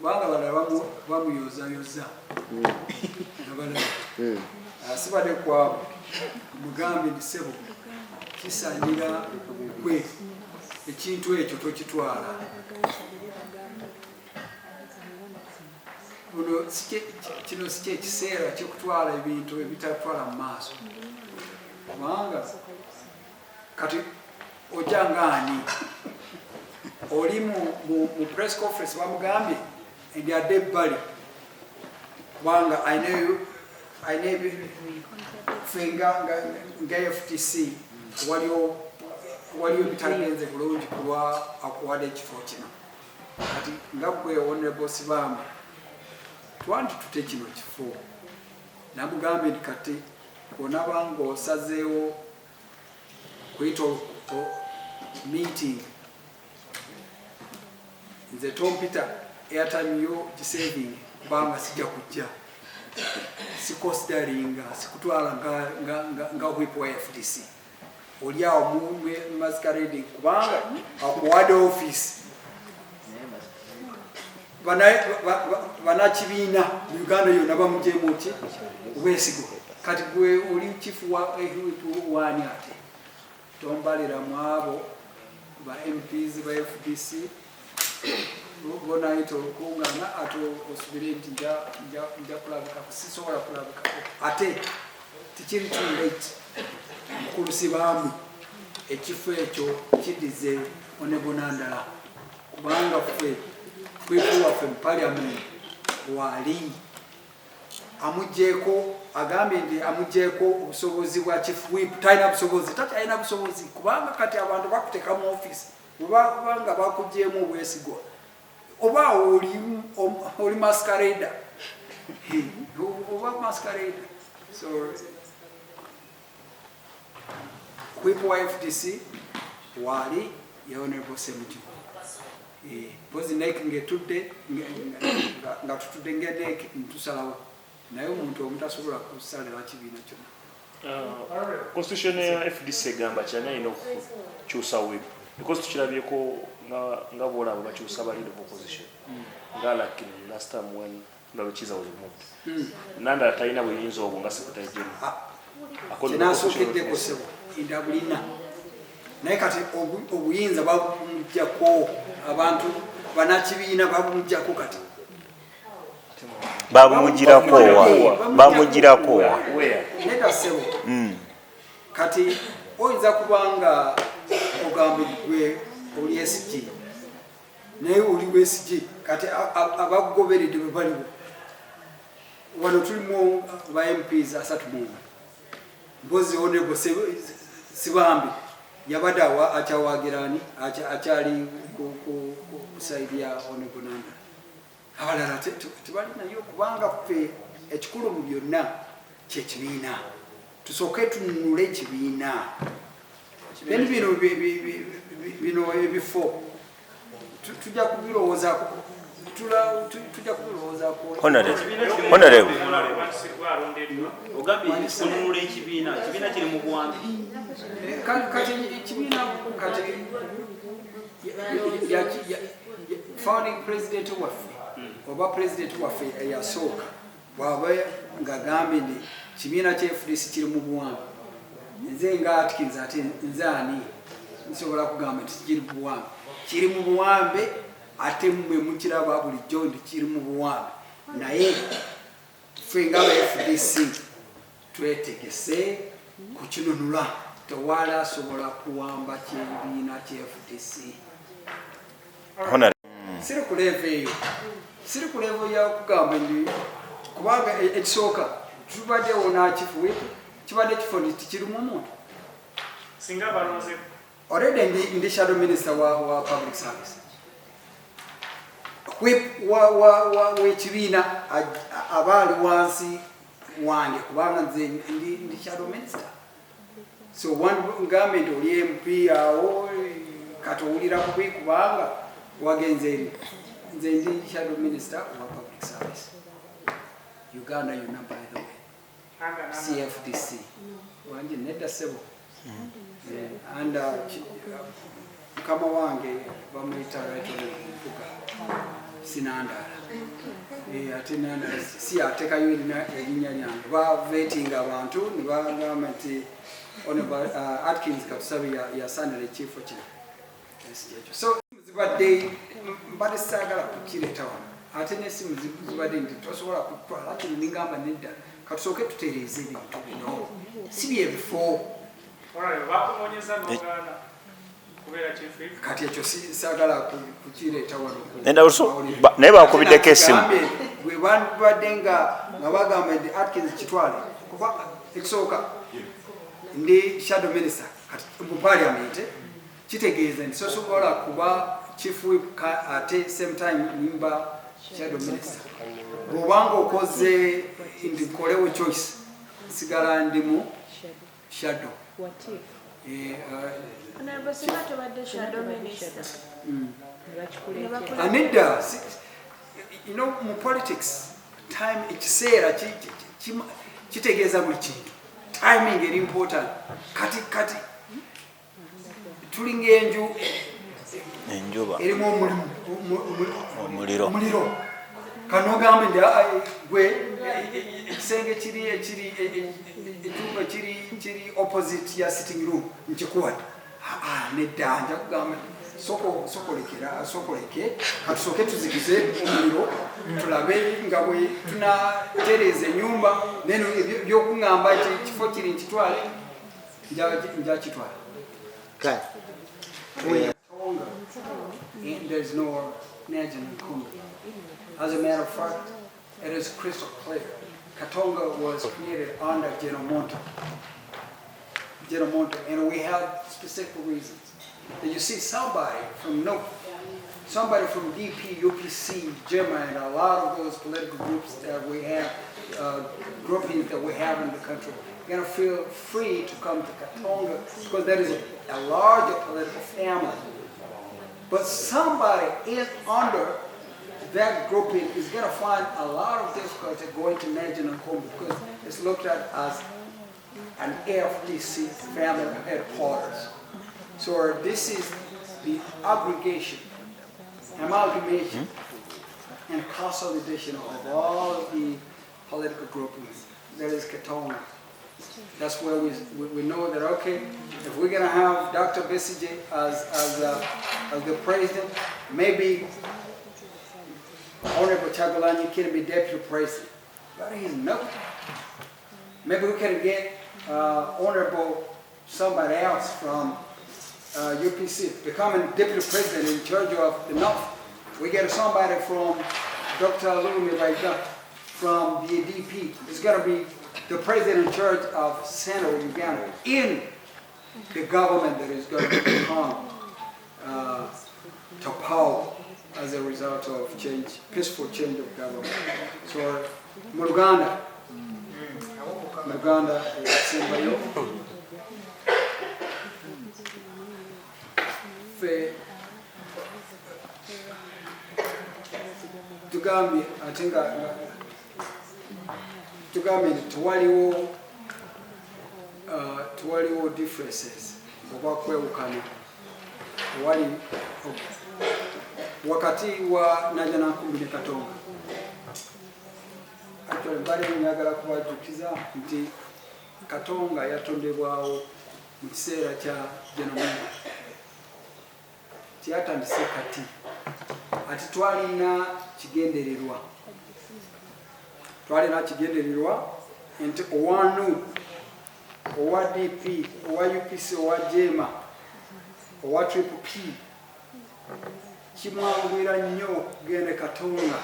Banga bala bamuyoza asibade kwa mugambi ndisebo kisanira kwe ekintu ekyo tokitwala kino sike ekiseera kyokutwala ebintu ebitatwala mu maaso kubanga kati ojangani oli mu press conference bamugambye ndi adde ebbali kubanga aine fenga nga FTC waliyo bitagenze bulungi kulwa akuwadde ekifo kino kati nga gwe honorable Sibambi twanti tute kino kifo namugambye nti kati onaba ng'osazeewo kuyita meeting nze tompita airtime yo gisaving kubanga sijja kujja sikonsideringa sikutwala nga whip wa FDC oli awo mu masquerade kubanga akuwadde office banakibiina mu Uganda yonna bamujeemu ki obwesigo kati gwe oli chifu wa wani ate tombalira mwabo ba MPs ba FDC bona ito kungana ato osubire nti nja kulabika sisobola kulabika ate tikiri too late kulusibamu ekifo ekyo kidize Honorable Nandala kubanga ffe waffe mu parliament wali amujeko agambe ndi amujeko obusobozi bwa chief whip taina busobozi taina busobozi kubanga kati abantu bakuteka mu office kubanga bakujemo obwesigo oba oli masquerade oba masquerade so whip wa FDC wali Honorable Ssemujju bozi nek ngetudde nga tutudde ngedde ntusalawo naye omuntu omutasobola kusalira kibiina kyonna constitution ya FDC egamba kyana ino kukyusa whip because tukirabyeko nga bolabo bakyusa bali of opposition nga like last time when Mugisha was removed Nandala talina buyinza obwo nga secretary general kinasookedde kusebo indabulina naye kati obuyinza babumujjako abantu banakibiina babumujjako kati bamugirako neta sebo kati oyinza kubanga ogambe gwe oli SG naye oli SG kati abagoberedde bwe baliwo wano tulimu ba MPs asatu mu mbozi Honorable Sibambi yabadde akyawagirani akyali kusaidia Honorable Nandala abalala tebalinayo kubanga ffe ekikulu mu byonna kyekibiina tusooke tununule ekibiina then bino ebifo tujja kubirowoozako Honorable ogambye kununula ekibiina kiri mu buwambi kati ekibiina kati founding president waffe oba president waffe eyasooka bwaba ngagambye nti kibiina kya FDC kiri mu buwambi nze nga Atkins ate nze ani nsobola kugamba nti kiri mu buwambe ate mmwe mukiraba bulijjo nti kiri mu buwambe naye ffe nga FDC twetegese kukinunula tewali asobola kuwamba kibiina kya FDC siri ku level ya kugamba ndi kubanga ekisooka tubaddewo nakifu kibadde kifo nti kirimu omuntu singa balonze already ndi shadow minister wa public service wekibiina abaali wansi wange kubanga nze ndi shadow minister so ngambe nti oli MP awo kati owulira kubi kubanga wagenze nze ndi shadow minister wa public service Uganda yonna by the way CFDC wange nedda sebo and mukama wange bamuyita Mbuga Sinandala ate Nandala si atekayo erinnya lyange bavetinga abantu ne bagamba nti Atkins Kabusabe yasaanira ekifo kino so zibadde mbadde saagala kukireeta wano ate n'essimu zibadde nti tosobola kutwala kino ningamba nedda katusooke tutereeze ebintu bino si byebifo kati ekyo saagala kukireeta wano naye bakubiddeko essimu bwe babadde nga bagamba nti Atkins kitwale kuba ekisooka ndi shadow minister mu parliament kitegeeza nti sosobola kuba chief whip ate same time nimba shadow minister bwobanga okoze ndi kolewo choice sigala ndi mu shadow anida you know mu politics time ekiseera kitegeeza buli kintu timing is important kati tulinga enjuba erimu omuliro kanogamba ndi gwe ekisenge kiri opposite ya sitting room nkikuwadde nedda nja kugamba sokoleke katusooke tuzigize omuliro tulabe nga bwe tunatereeza ennyumba neno ebyokuŋŋamba kifo kiri nkitwale njakitwala and there's no Najan Nkumbi. As a matter of fact, it is crystal clear. Katonga was created under General Muntu, and we have specific reasons. And you see somebody from somebody from DP, UPC, Gemma, and a lot of those political groups that we have, groupings that we have in the country, you're going to feel free to come to Katonga because there is a larger political family. But somebody is under that grouping is going to find a lot of difficulty going to National Home because it's looked at as an FDC family headquarters. So this is the aggregation, amalgamation, and consolidation of all of the political groupings. There is Katonga. That's where we know that, okay, if we're going to have Dr. Besigye as the president, maybe Honorable Chagulanyi can be deputy president. But he's not. Maybe we can get Honorable somebody else from UPC becoming deputy president in charge of the North. We get somebody from Dr. Lumi Raija from the DP. It's going to be the president in charge of Central Uganda in the government that is going to come to power as a result of change, peaceful change of government. So, Uganda Nsambya tugambye ate nga tugambye tewaliwo differences oba kwewukana wali wakati wa Najan Nkumbi ne Katonga. Actually, mbali njagala kubajjukiza nti Katonga yatondebwawo mu kiseera kya General kyatandise kati ati twalina kigendererwa nti owanu owa DP owa UPC owa Jema owa Triple P kimwangwira nnyo gende Katonga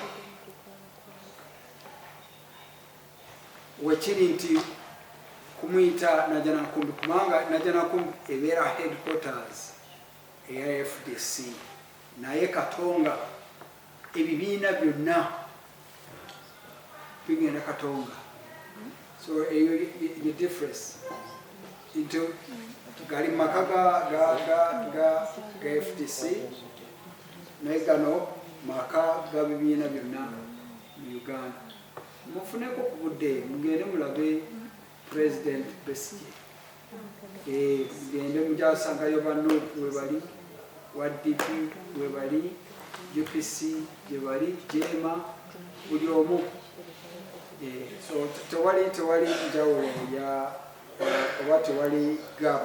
wekiri nti kumuyita Najan Nkumbi kubanga Najan Nkumbi ebeera headquarters eya FDC naye Katonga ebibiina byonna bigenda Katonga. So the difference into gali maka ga FDC naye gano maka ga bibiina byonna mu Uganda. Mufuneko ku budde mugende mulabe President Besigye mugende mujasangayo banno we bali wa DP we bali, UPC gye bali, JEMA buli omu. So tewali njawulo ya oba tewali gap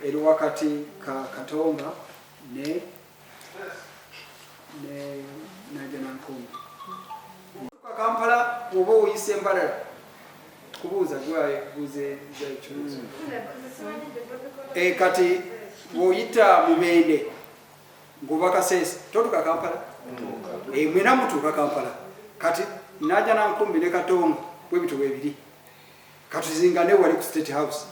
eri wakati ka Katonga ne Nankumbi. Kampala oba oyise Mbalala kubuuza buze ekibuuzo. Kati bw'oyita Mubende ng'oba Kasese totuuka Kampala? Mwena mutuuka Kampala. Kati Naja Nankumbi ne Katonga bwe bityo bwe biri. Katuzingane wali ku State House.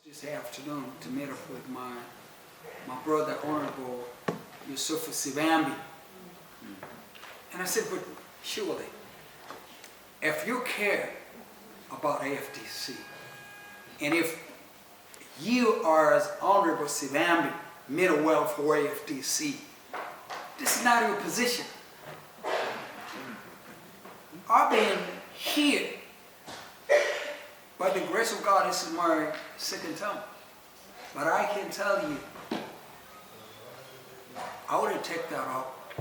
This afternoon to meet up with my brother, Honorable Yusuf Sibambi. And I said, but surely, if you care about AFDC, and if you are as Honorable Sibambi, middle well for AFDC, this is not your position. I've been here. By the grace of God, this is my second term. But I can tell you, I wouldn't take that up.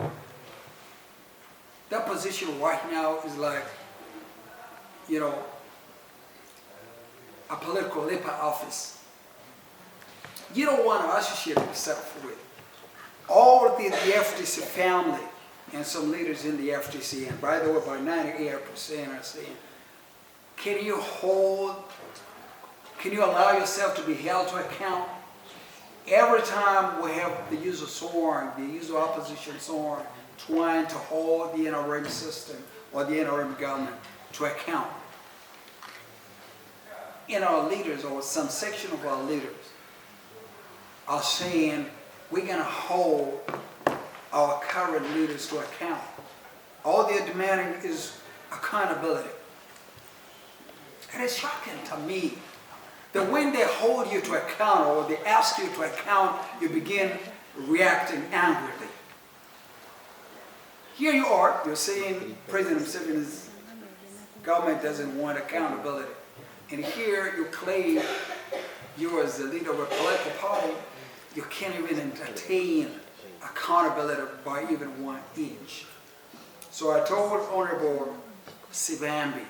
That position right now is like, you know, a political LIPA office. You don't want to associate yourself with all of the FDC family and some leaders in the FDC. And by the way, by 98% are saying, can you allow yourself to be held to account? Every time we have the use of sword, the use of opposition sword, trying to hold the NRM system or the NRM government to account. In our leaders, or some section of our leaders, are saying we're going to hold our current leaders to account. All they're demanding is accountability. It is shocking to me that when they hold you to account or they ask you to account, you begin reacting angrily. Here you are, you're saying President Museveni's government doesn't want accountability. And here you claim you as the leader of a political party, you can't even entertain accountability by even 1 inch. So I told Honorable Sibambi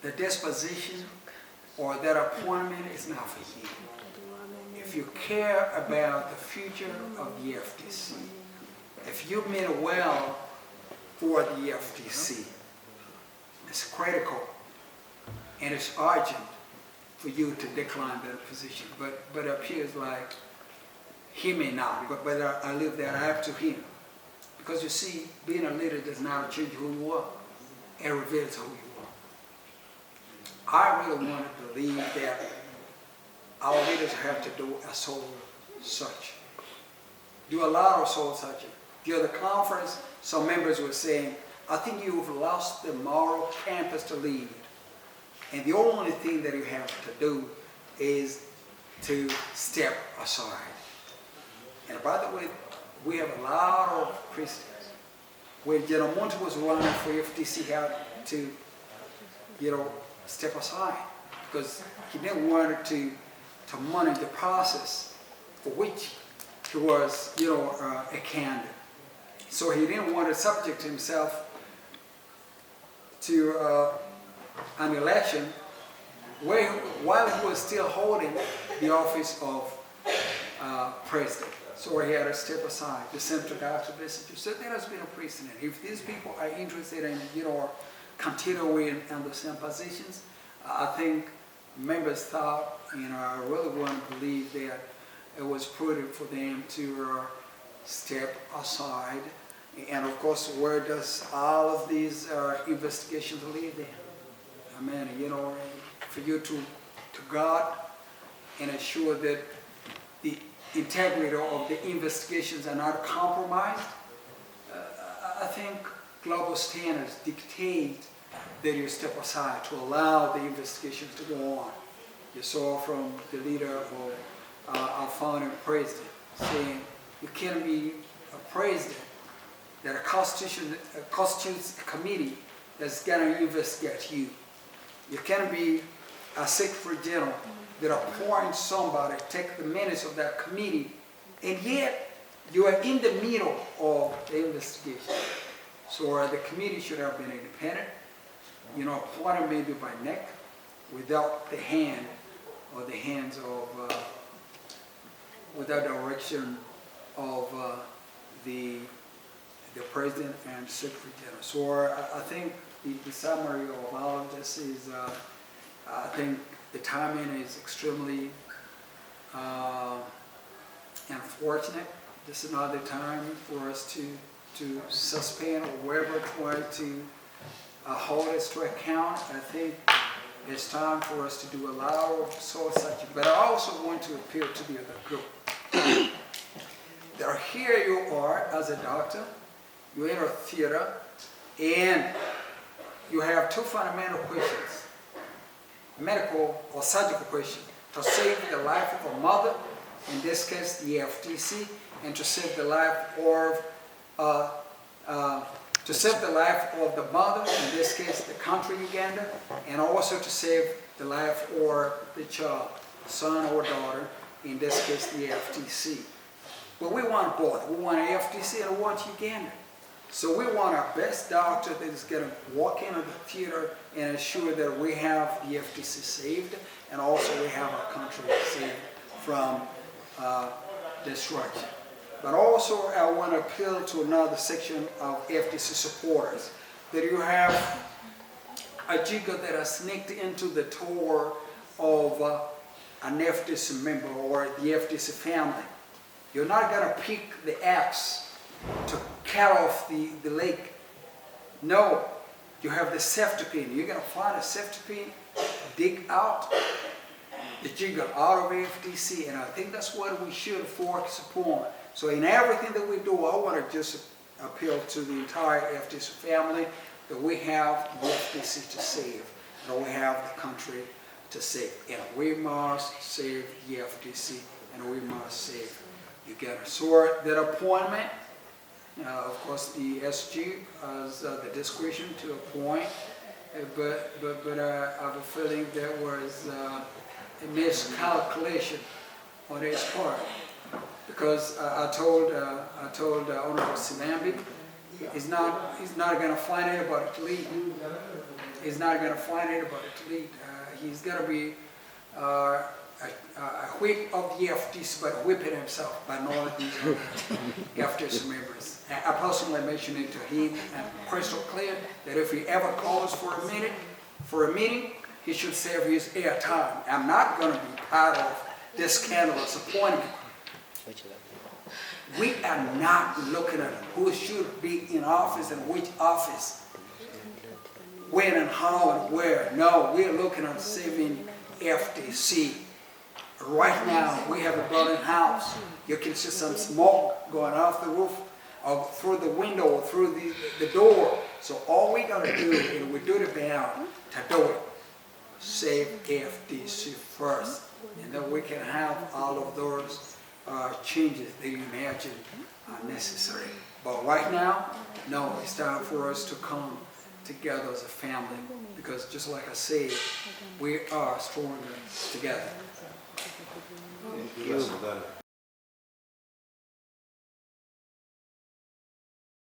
that this position or that appointment is not for you. If you care about the future of the FDC, if you mean well for the FDC, it's critical and it's urgent for you to decline that position. But it appears like he may not, but I leave that up to him. Because you see, being a leader does not change who you are. It reveals who you are. I really want to believe that our leaders have to do a soul search. Do a lot of soul searching. The other conference, some members were saying, I think you've lost the moral campus to lead. And the only thing that you have to do is to step aside. And by the way, we have a lot of Christians. When General Muntu was running for FDC, he had to, step aside because he didn't want to manage the process for which he was, a candidate. So he didn't want to subject himself to an election while he was still holding the office of president. So he had to step aside. The same to KizzaBesigye. So there has been a precedent. If these people are interested in, continuing in the same positions, I think members thought, I really want to believe that it was prudent for them to step aside. And of course, where does all of these investigations lead them? I mean, for you to guard and ensure that the integrity of the investigations are not compromised, I think global standards dictate that you step aside to allow the investigations to go on. You saw from the leader of our founding president saying you can't be a president that constitutes a committee that's going to investigate you. You can't be a Secretary General that appoints somebody, take the minutes of that committee, and yet you are in the middle of the investigation. So the committee should have been independent, appointed maybe by neck, without the hand or the hands of, without direction of the President and Secretary General. So I think the summary of all of this is, I think the timing is extremely unfortunate. This is not the time for us to suspend or whatever, try to hold us to account. I think it's time for us to do a lot of such. But I also want to appeal to the other group. That here you are as a doctor, you're in a theater, and you have two fundamental questions, medical or surgical question, to save the life of a mother, in this case the FDC, and to save the life of the mother, in this case the country Uganda, and also to save the life of the child, son or daughter, in this case the FDC. But we want both. We want FDC and we want Uganda. So we want our best doctor that is going to walk into the theater and ensure that we have the FDC saved, and also we have our country saved from destruction. But also I want to appeal to another section of FDC supporters, that you have a jigger that has sneaked into the door of an FDC member or the FDC family. You're not going to pick the axe to cut off the leg. No, you have the safety pin. You're going to find a safety pin, dig out the jigger out of FDC, and I think that's what we should focus upon. So in everything that we do, I want to just appeal to the entire FDC family that we have the FDC to save, and we have the country to save. And we must save the FDC, and we must save Uganda. So that appointment, of course, the SG has the discretion to appoint, but I have a feeling there was a miscalculation on his part, because I told Honorable Nsambya, he's not going to find anybody to lead. He's not going to find anybody to lead. He's going to be a whip of the FDC, but whipping himself by not these FDC members. I personally mentioned it to him and crystal clear that if he ever calls for a meeting, he should save his airtime. I'm not going to be part of this scandalous appointment. We are not looking at who should be in office and which office, when and how and where. No, we're looking at saving FDC. Right now, we have a burning house. You can see some smoke going off the roof, or through the window, or through the door. So all we got to do, and we do the bound to do it, save FDC first, and then we can have all of those changes that you imagine are necessary. But right now, no, it's time for us to come together as a family, because just like I said, we are stronger together.